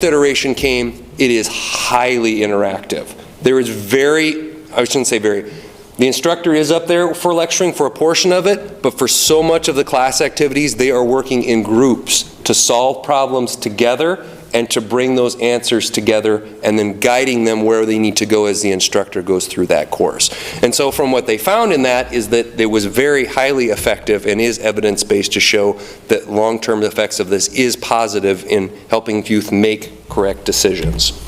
iteration came, it is highly interactive. There is I shouldn't say very, the instructor is up there for lecturing for a portion of it, but for so much of the class activities, they are working in groups to solve problems together and to bring those answers together and then guiding them where they need to go as the instructor goes through that course. And so from what they found in that is that it was very highly effective and is evidence-based to show that long-term effects of this is positive in helping youth make correct decisions.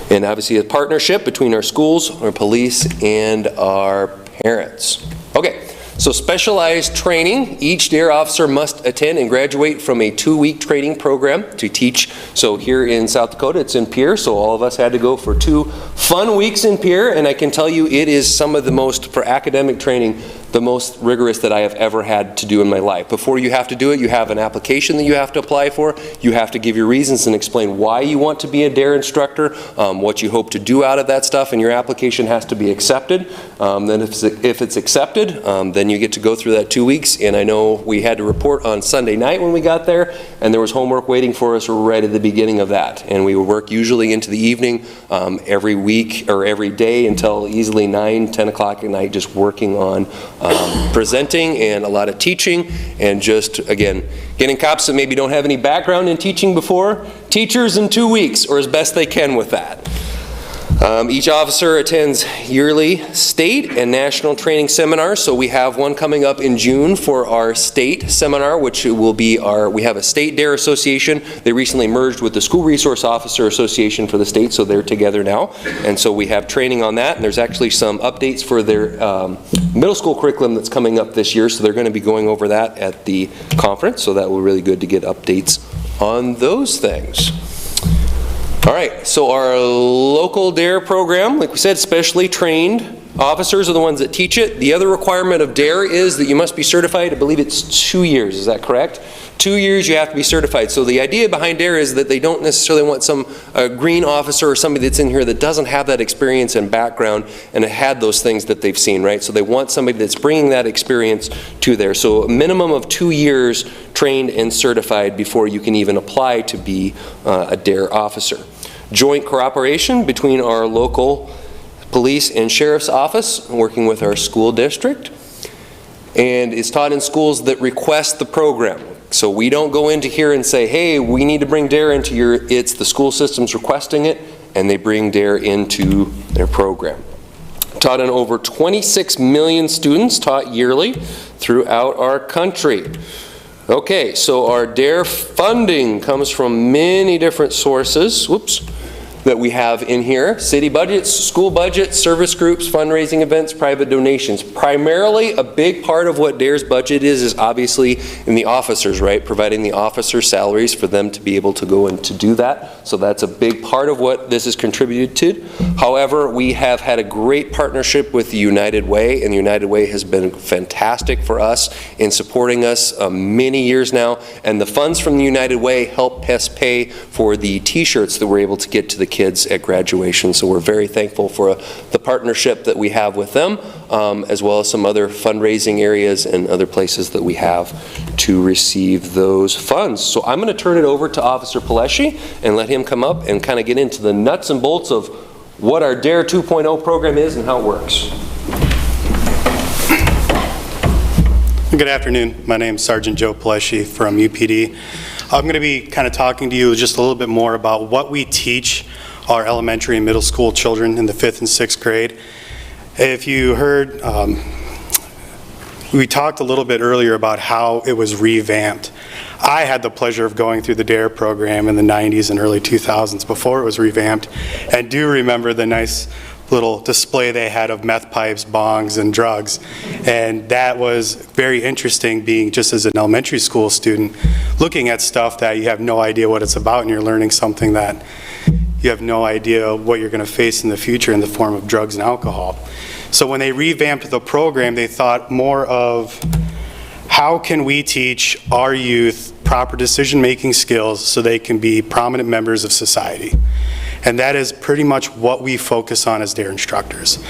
And obviously a partnership between our schools, our police, and our parents. Okay. So specialized training, each D.A.R.E officer must attend and graduate from a 2-week training program to teach. So here in South Dakota, it's in Pierre, so all of us had to go for 2 fun weeks in Pierre, and I can tell you it is some of the most, for academic training, the most rigorous that I have ever had to do in my life. Before you have to do it, you have an application that you have to apply for. You have to give your reasons and explain why you want to be a D.A.R.E instructor, what you hope to do out of that stuff, and your application has to be accepted. Then if it's accepted, then you get to go through that 2 weeks, and I know we had to report on Sunday night when we got there, and there was homework waiting for us right at the beginning of that. And we would work usually into the evening every week or every day until easily 9, 10 o'clock at night, just working on presenting and a lot of teaching, and just, again, getting cops that maybe don't have any background in teaching before, teachers in 2 weeks, or as best they can with that. Each officer attends yearly state and national training seminars, so we have one coming up in June for our state seminar, which will be we have a state D.A.R.E association. They recently merged with the School Resource Officer Association for the state, so they're together now, and so we have training on that, and there's actually some updates for their middle school curriculum that's coming up this year, so they're going to be going over that at the conference, so that will be really good to get updates on those things. All right, so our local D.A.R.E program, like we said, specially trained officers are the ones that teach it. The other requirement of D.A.R.E is that you must be certified. I believe it's 2 years, is that correct? 2 years you have to be certified. So the idea behind D.A.R.E is that they don't necessarily want some green officer or somebody that's in here that doesn't have that experience and background and had those things that they've seen, right? So they want somebody that's bringing that experience to there. So a minimum of 2 years trained and certified before you can even apply to be a D.A.R.E officer. Joint cooperation between our local police and sheriff's office, working with our school district, and it's taught in schools that request the program. So we don't go into here and say, hey, we need to bring D.A.R.E into it's the school system's requesting it, and they bring D.A.R.E into their program. Taught in over 26 million students, taught yearly throughout our country. Okay, so our D.A.R.E funding comes from many different sources. Whoops. That we have in here. City budgets, school budgets, service groups, fundraising events, private donations. Primarily, a big part of what D.A.R.E's budget is obviously in the officers, right? Providing the officer salaries for them to be able to go and to do that. So that's a big part of what this is contributed to. However, we have had a great partnership with the United Way, and the United Way has been fantastic for us in supporting us many years now. And the funds from the United Way help us pay for the t-shirts that we're able to get to the kids at graduation. So we're very thankful for the partnership that we have with them, as well as some other fundraising areas and other places that we have to receive those funds. So I'm going to turn it over to Officer Pileshi and let him come up and kind of get into the nuts and bolts of what our D.A.R.E 2.0 program is and how it works. Good afternoon. My name is Sergeant Joe Pileshi from UPD. I'm going to be kind of talking to you just a little bit more about what we teach our elementary and middle school children in the 5th and 6th grade. If you heard, we talked a little bit earlier about how it was revamped. I had the pleasure of going through the D.A.R.E program in the 90s and early 2000s before it was revamped, and do remember the nice little display they had of meth pipes, bongs, and drugs. And that was very interesting, being just as an elementary school student, looking at stuff that you have no idea what it's about, and you're learning something that you have no idea what you're going to face in the future in the form of drugs and alcohol. So when they revamped the program, they thought more of how can we teach our youth proper decision-making skills so they can be prominent members of society. And that is pretty much what we focus on as D.A.R.E instructors.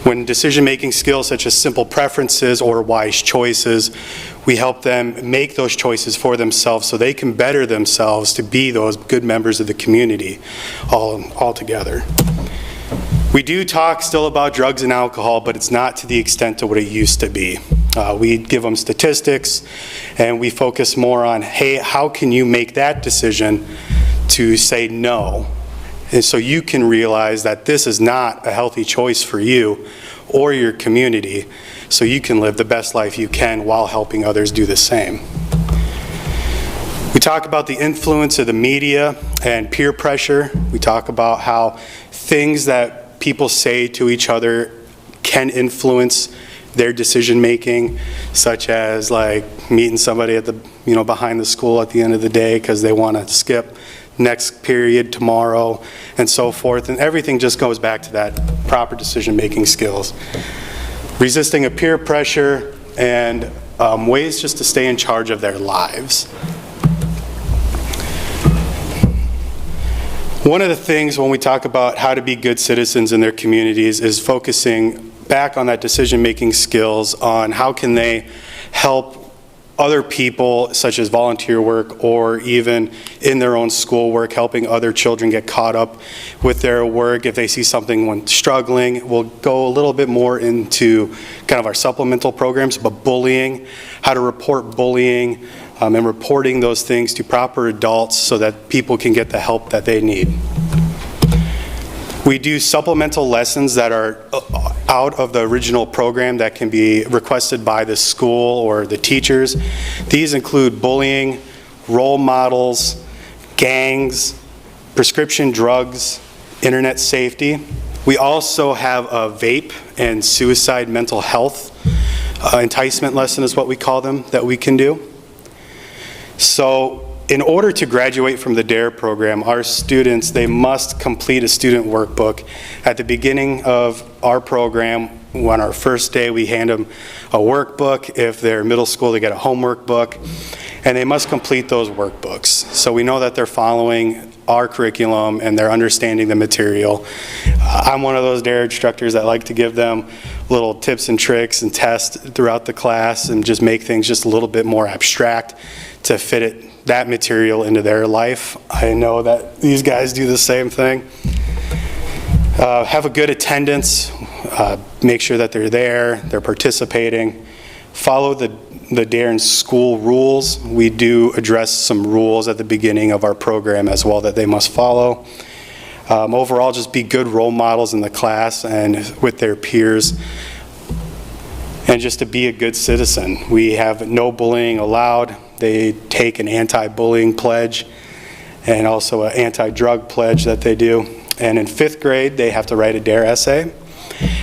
When decision-making skills such as simple preferences or wise choices, We help them make those choices for themselves so they can better themselves to be those good members of the community all together. We do talk still about drugs and alcohol, but it's not to the extent of what it used to be. We give them statistics, and we focus more on, hey, how can you make that decision to say no? And so you can realize that this is not a healthy choice for you or your community, so you can live the best life you can while helping others do the same. We talk about the influence of the media and peer pressure. We talk about how things that people say to each other can influence their decision making, such as like meeting somebody at the, behind the school at the end of the day because they want to skip next period tomorrow and so forth. And everything just goes back to that proper decision making skills. Resisting a peer pressure and ways just to stay in charge of their lives. One of the things when we talk about how to be good citizens in their communities is focusing back on that decision-making skills on how can they help other people, such as volunteer work or even in their own school work, helping other children get caught up with their work. If they see something when struggling, we'll go a little bit more into kind of our supplemental programs, but bullying, how to report bullying, and reporting those things to proper adults so that people can get the help that they need. We do supplemental lessons that are out of the original program that can be requested by the school or the teachers. These include bullying, role models, gangs, prescription drugs, internet safety. We also have a vape and suicide mental health enticement lesson is what we call them that we can do. So in order to graduate from the D.A.R.E program, our students, they must complete a student workbook. At the beginning of our program, on our first day, we hand them a workbook. If they're middle school, they get a homework book, and they must complete those workbooks. So we know that they're following our curriculum and they're understanding the material. I'm one of those D.A.R.E instructors that like to give them little tips and tricks and tests throughout the class and just make things just a little bit more abstract to fit that material into their life. I know that these guys do the same thing. Have a good attendance, make sure that they're there, they're participating. Follow the D.A.R.E school rules. We do address some rules at the beginning of our program as well that they must follow. Overall, just be good role models in the class and with their peers, and just to be a good citizen. We have no bullying allowed. They take an anti-bullying pledge and also an anti-drug pledge that they do. And in 5th grade, they have to write a D.A.R.E essay,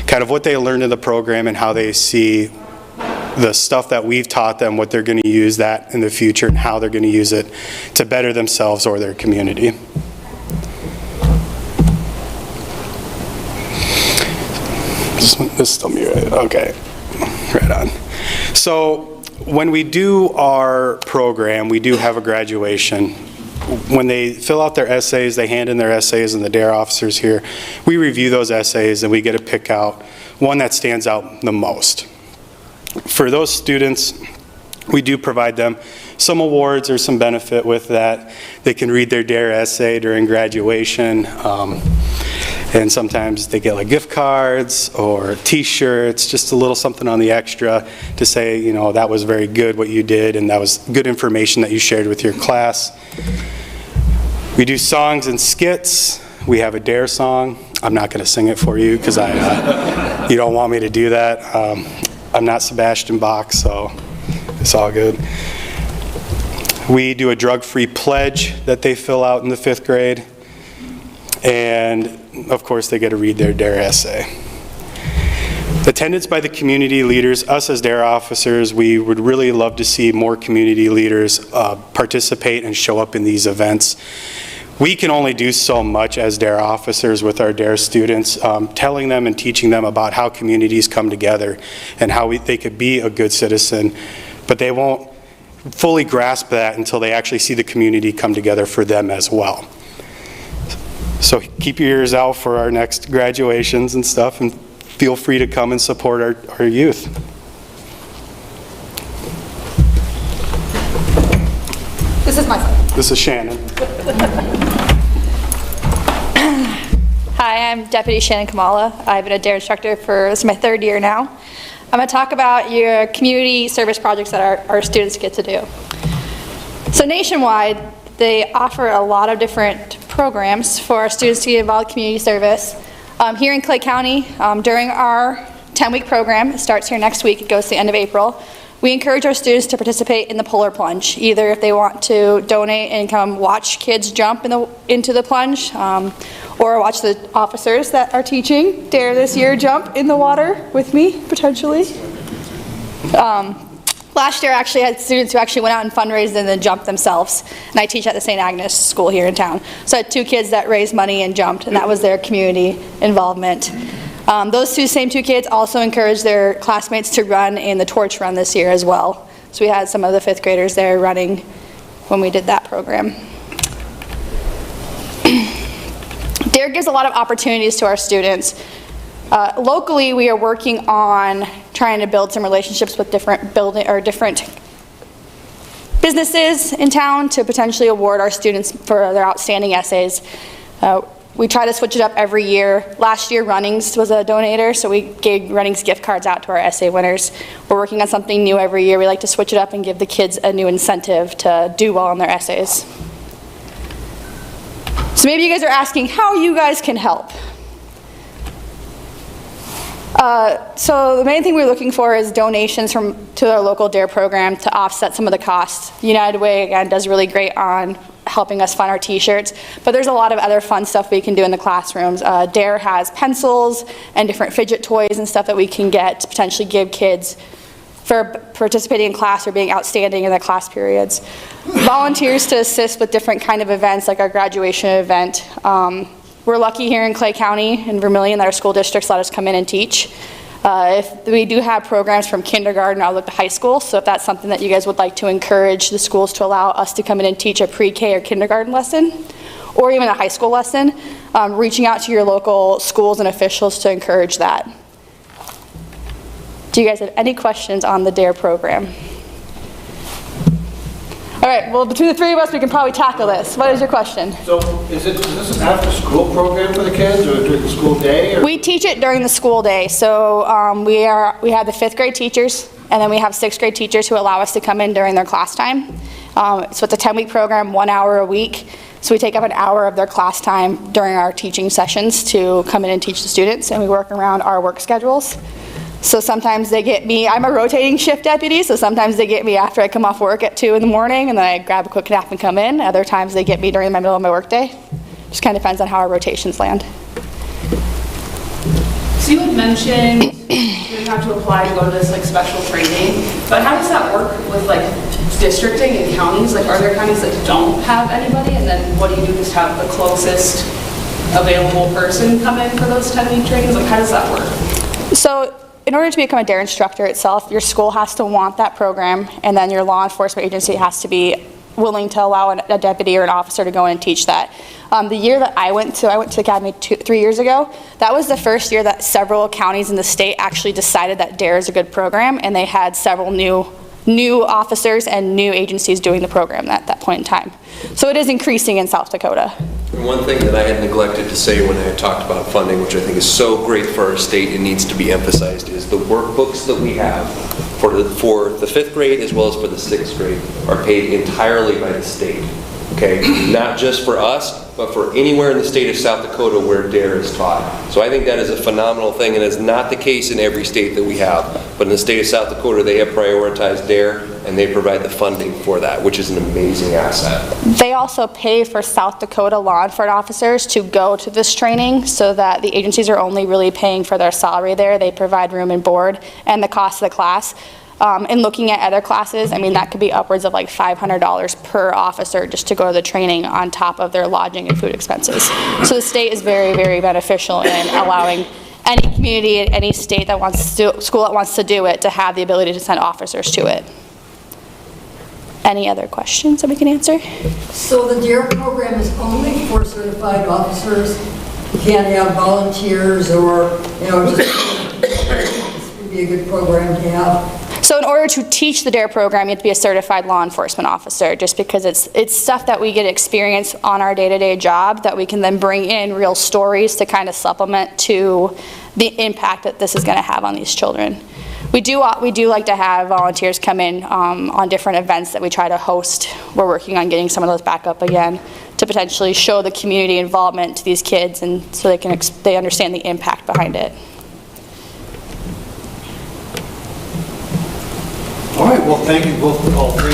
kind of what they learned in the program and how they see the stuff that we've taught them, what they're going to use that in the future and how they're going to use it to better themselves or their community. This still me right? Okay, right on. So when we do our program, we do have a graduation. When they fill out their essays, they hand in their essays, and the D.A.R.E officers here, we review those essays and we get to pick out one that stands out the most. For those students, we do provide them some awards or some benefit with that. They can read their D.A.R.E essay during graduation, and sometimes they get like gift cards or t-shirts, just a little something on the extra to say, that was very good what you did and that was good information that you shared with your class. We do songs and skits. We have a D.A.R.E song. I'm not going to sing it for you because you don't want me to do that. I'm not Sebastian Bach, so it's all good. We do a drug-free pledge that they fill out in the 5th grade. And of course, they get to read their D.A.R.E essay. Attendance by the community leaders. Us as D.A.R.E officers, we would really love to see more community leaders participate and show up in these events. We can only do so much as D.A.R.E officers with our D.A.R.E students, telling them and teaching them about how communities come together and how they could be a good citizen, but they won't fully grasp that until they actually see the community come together for them as well. So keep your ears out for our next graduations and stuff, and feel free to come and support our youth. This is Shannon. Hi, I'm Deputy Shannon Kamala. I've been a D.A.R.E instructor for, this is my 3rd year now. I'm going to talk about your community service projects that our students get to do. So nationwide, they offer a lot of different programs for our students to get involved in community service. Here in Clay County, during our 10-week program, it starts here next week, it goes to the end of April, we encourage our students to participate in the polar plunge, either if they want to donate and come watch kids jump into the plunge, or watch the officers that are teaching D.A.R.E this year jump in the water with me, potentially. Last year I actually had students who actually went out and fundraised and then jumped themselves, and I teach at the St. Agnes school here in town. So I had 2 kids that raised money and jumped, and that was their community involvement. Those same two kids also encouraged their classmates to run in the torch run this year as well. So we had some of the 5th graders there running when we did that program. D.A.R.E gives a lot of opportunities to our students. Locally, we are working on trying to build some relationships with different businesses in town to potentially award our students for their outstanding essays. We try to switch it up every year. Last year, Runnings was a donator, so we gave Runnings gift cards out to our essay winners. We're working on something new every year. We like to switch it up and give the kids a new incentive to do well on their essays. So maybe you guys are asking how you guys can help. So the main thing we're looking for is donations to our local D.A.R.E program to offset some of the costs. United Way, again, does really great on helping us fund our t-shirts, but there's a lot of other fun stuff we can do in the classrooms. D.A.R.E has pencils and different fidget toys and stuff that we can get to potentially give kids for participating in class or being outstanding in the class periods. Volunteers to assist with different kind of events like our graduation event. We're lucky here in Clay County and Vermillion that our school districts let us come in and teach. If we do have programs from kindergarten all the way to high school, so if that's something that you guys would like to encourage the schools to allow us to come in and teach a pre-K or kindergarten lesson, or even a high school lesson, reaching out to your local schools and officials to encourage that. Do you guys have any questions on the D.A.R.E program? All right, well, between the 3 of us, we can probably tackle this. What is your question? So is this an after-school program for the kids or during the school day? Or? We teach it during the school day. So we have the 5th grade teachers, and then we have 6th grade teachers who allow us to come in during their class time. So it's a 10-week program, 1 hour a week. So we take up an hour of their class time during our teaching sessions to come in and teach the students, and we work around our work schedules. So sometimes they get me, I'm a rotating shift deputy, so sometimes they get me after I come off work at 2 in the morning and then I grab a quick nap and come in. Other times they get me during the middle of my work day. Just kind of depends on how our rotations land. So you had mentioned you have to apply to go to this like special training, but how does that work with like districting in counties? Like are there counties that don't have anybody, and then what do you do, just have the closest available person come in for those 10-week trainings? Like how does that work? So in order to become a D.A.R.E instructor itself, your school has to want that program, and then your law enforcement agency has to be willing to allow a deputy or an officer to go in and teach that. The year that I went to the academy 3 years ago, that was the first year that several counties in the state actually decided that D.A.R.E is a good program, and they had several new officers and new agencies doing the program at that point in time. So it is increasing in South Dakota. And one thing that I had neglected to say when I had talked about funding, which I think is so great for our state and needs to be emphasized, is the workbooks that we have for the 5th grade as well as for the 6th grade are paid entirely by the state. Okay, not just for us, but for anywhere in the state of South Dakota where D.A.R.E is taught. So I think that is a phenomenal thing, and it's not the case in every state that we have. But in the state of South Dakota, they have prioritized D.A.R.E, and they provide the funding for that, which is an amazing asset. They also pay for South Dakota law enforcement officers to go to this training, so that the agencies are only really paying for their salary there. They provide room and board and the cost of the class. And looking at other classes, I mean, that could be upwards of like $500 per officer just to go to the training on top of their lodging and food expenses. So the state is very, very beneficial in allowing any community in any state that wants to, school that wants to do it, to have the ability to send officers to it. Any other questions that we can answer? So the D.A.R.E program is only for certified officers? You can't have volunteers or, you know, just this would be a good program to have? So So in order to teach the D.A.R.E program, you have to be a certified law enforcement officer, just because it's stuff that we get experience on our day-to-day job that we can then bring in real stories to kind of supplement to the impact that this is going to have on these children. We do like to have volunteers come in on different events that we try to host. We're working on getting some of those back up again to potentially show the community involvement to these kids, and so they understand the impact behind it. All right, well, thank you both, all three.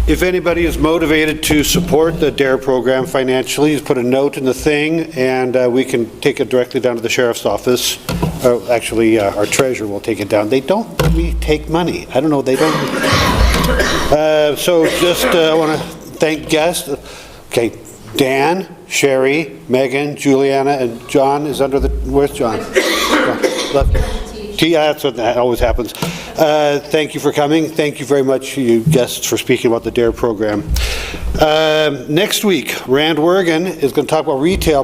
If anybody is motivated to support the D.A.R.E program financially, just put a note in the thing, and we can take it directly down to the sheriff's office. Actually, our treasurer will take it down. They don't let me take money. I don't know, they don't. So just I want to thank guests. Okay, Dan, Sherry, Megan, Juliana, and John is under the, where's John? Left. Yeah, that's what that always happens. Thank you for coming. Thank you very much, you guests, for speaking about the D.A.R.E program. Next week, Rand Wergen is going to talk about retail